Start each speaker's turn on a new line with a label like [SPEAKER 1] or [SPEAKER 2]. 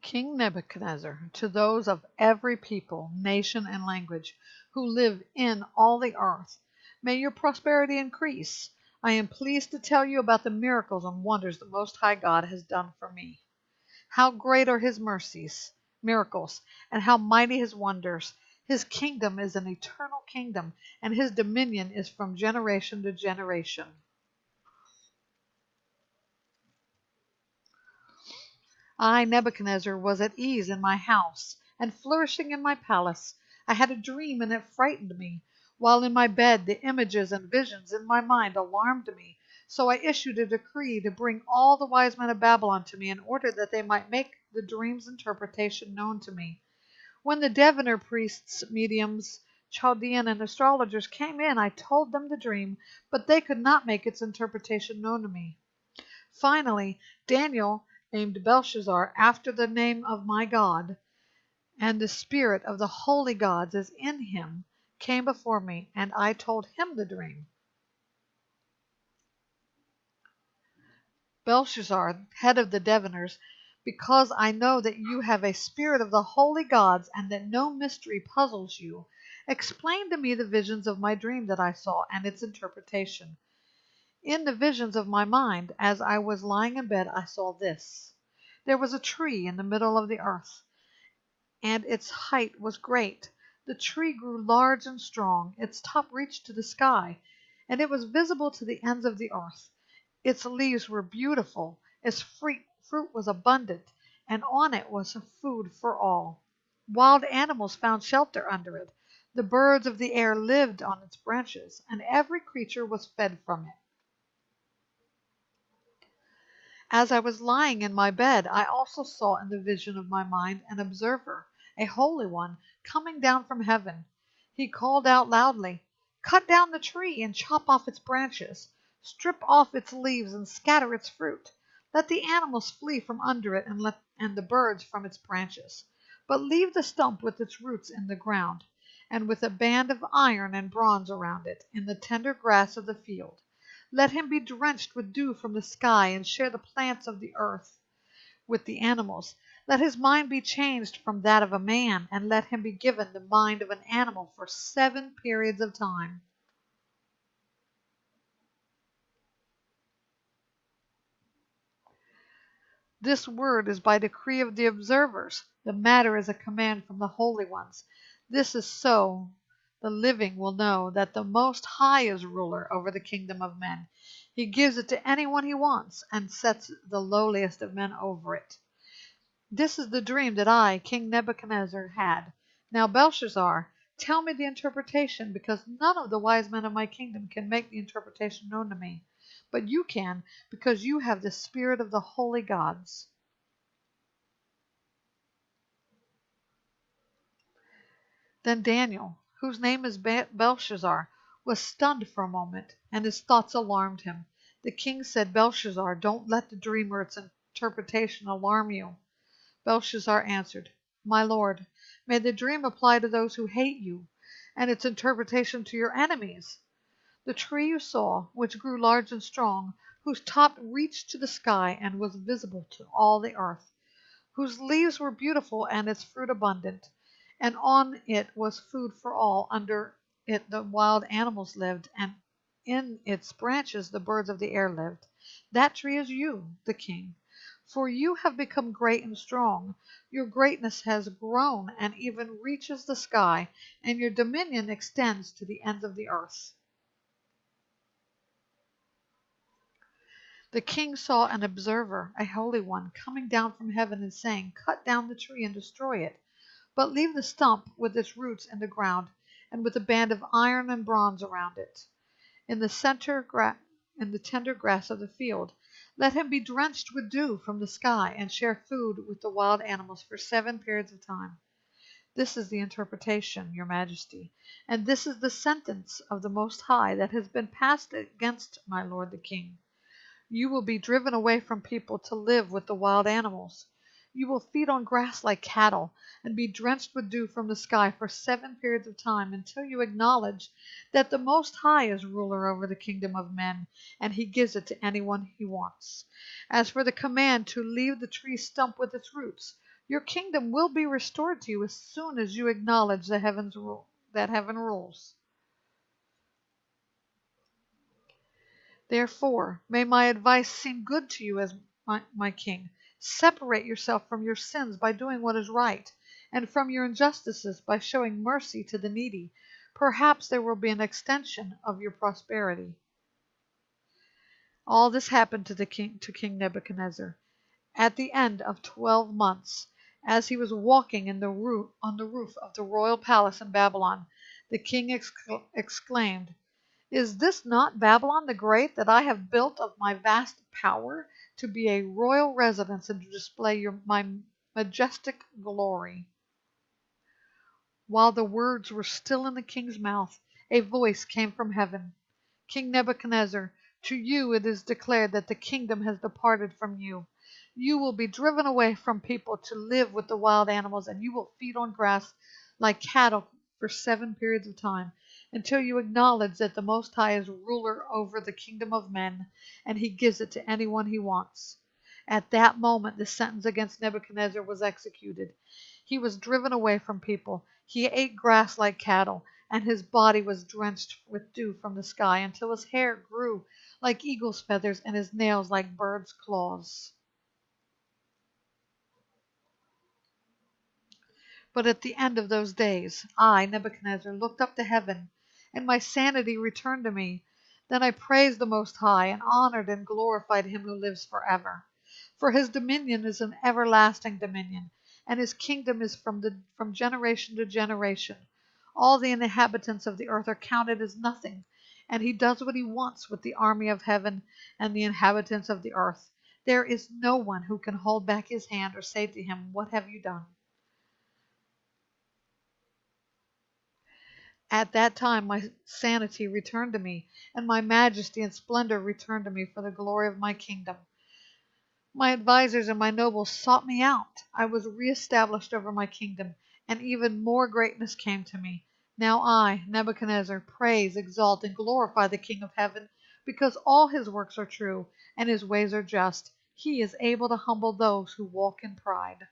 [SPEAKER 1] King Nebuchadnezzar, to those of every people, nation, and language who live in all the earth, may your prosperity increase. I am pleased to tell you about the miracles and wonders the Most High God has done for me. How great are his miracles, and how mighty his wonders. His kingdom is an eternal kingdom, and his dominion is from generation to generation. I, Nebuchadnezzar, was at ease in my house, and flourishing in my palace. I had a dream, and it frightened me. While in my bed, the images and visions in my mind alarmed me. So I issued a decree to bring all the wise men of Babylon to me, in order that they might make the dream's interpretation known to me. When the diviner priests, mediums, Chaldean, and astrologers came in, I told them the dream, but they could not make its interpretation known to me. Finally, Daniel, named Belshazzar, after the name of my God, and the spirit of the holy gods is in him, came before me, and I told him the dream. Belshazzar, head of the diviners, because I know that you have a spirit of the holy gods, and that no mystery puzzles you, explain to me the visions of my dream that I saw, and its interpretation. In the visions of my mind, as I was lying in bed, I saw this. There was a tree in the middle of the earth, and its height was great. The tree grew large and strong. Its top reached to the sky, and it was visible to the ends of the earth. Its leaves were beautiful, its fruit was abundant, and on it was food for all. Wild animals found shelter under it. The birds of the air lived on its branches, and every creature was fed from it. As I was lying in my bed, I also saw in the vision of my mind an observer, a holy one, coming down from heaven. He called out loudly, "Cut down the tree and chop off its branches. Strip off its leaves and scatter its fruit. Let the animals flee from under it and the birds from its branches. But leave the stump with its roots in the ground, and with a band of iron and bronze around it, in the tender grass of the field. Let him be drenched with dew from the sky, and share the plants of the earth with the animals. Let his mind be changed from that of a man, and let him be given the mind of an animal for 7 periods of time." This word is by decree of the observers. The matter is a command from the holy ones. This is so the living will know that the Most High is ruler over the kingdom of men. He gives it to anyone he wants, and sets the lowliest of men over it. This is the dream that I, King Nebuchadnezzar, had. Now, Belshazzar, tell me the interpretation, because none of the wise men of my kingdom can make the interpretation known to me. But you can, because you have the spirit of the holy gods. Then Daniel, whose name is Belshazzar, was stunned for a moment, and his thoughts alarmed him. The king said, "Belshazzar, don't let the dream or its interpretation alarm you." Belshazzar answered, "My lord, may the dream apply to those who hate you, and its interpretation to your enemies. The tree you saw, which grew large and strong, whose top reached to the sky and was visible to all the earth, whose leaves were beautiful and its fruit abundant, and on it was food for all. Under it the wild animals lived, and in its branches the birds of the air lived. That tree is you, the king. For you have become great and strong. Your greatness has grown and even reaches the sky, and your dominion extends to the ends of the earth." The king saw an observer, a holy one, coming down from heaven and saying, "Cut down the tree and destroy it, but leave the stump with its roots in the ground, and with a band of iron and bronze around it, in the tender grass of the field. Let him be drenched with dew from the sky, and share food with the wild animals for 7 periods of time. This is the interpretation, your majesty, and this is the sentence of the Most High that has been passed against my lord the king. You will be driven away from people to live with the wild animals. You will feed on grass like cattle, and be drenched with dew from the sky for 7 periods of time, until you acknowledge that the Most High is ruler over the kingdom of men, and he gives it to anyone he wants. As for the command to leave the tree stump with its roots, Your kingdom will be restored to you as soon as you acknowledge that heaven rules. Therefore, may my advice seem good to you as my king. Separate yourself from your sins by doing what is right, and from your injustices by showing mercy to the needy. Perhaps there will be an extension of your prosperity. All this happened to King Nebuchadnezzar. At the end of 12 months, as he was walking on the roof of the royal palace in Babylon, the king exclaimed, "Is this not Babylon the Great, that I have built of my vast power to be a royal residence and to display my majestic glory?" While the words were still in the king's mouth, a voice came from heaven. "King Nebuchadnezzar, to you it is declared that the kingdom has departed from you. You will be driven away from people to live with the wild animals, and you will feed on grass like cattle for 7 periods of time, until you acknowledge that the Most High is ruler over the kingdom of men, and he gives it to anyone he wants." At that moment the sentence against Nebuchadnezzar was executed. He was driven away from people. He ate grass like cattle, and his body was drenched with dew from the sky until his hair grew like eagle's feathers and his nails like birds' claws. But at the end of those days, I, Nebuchadnezzar, looked up to heaven, and my sanity returned to me. Then I praised the Most High, and honored and glorified him who lives forever. For his dominion is an everlasting dominion, and his kingdom is from generation to generation. All the inhabitants of the earth are counted as nothing, and he does what he wants with the army of heaven and the inhabitants of the earth. There is no one who can hold back his hand or say to him, "What have you done?" At that time my sanity returned to me, and my majesty and splendor returned to me for the glory of my kingdom. My advisers and my nobles sought me out. I was reestablished over my kingdom, and even more greatness came to me. Now I, Nebuchadnezzar, praise, exalt, and glorify the King of heaven, because all his works are true, and his ways are just. He is able to humble those who walk in pride.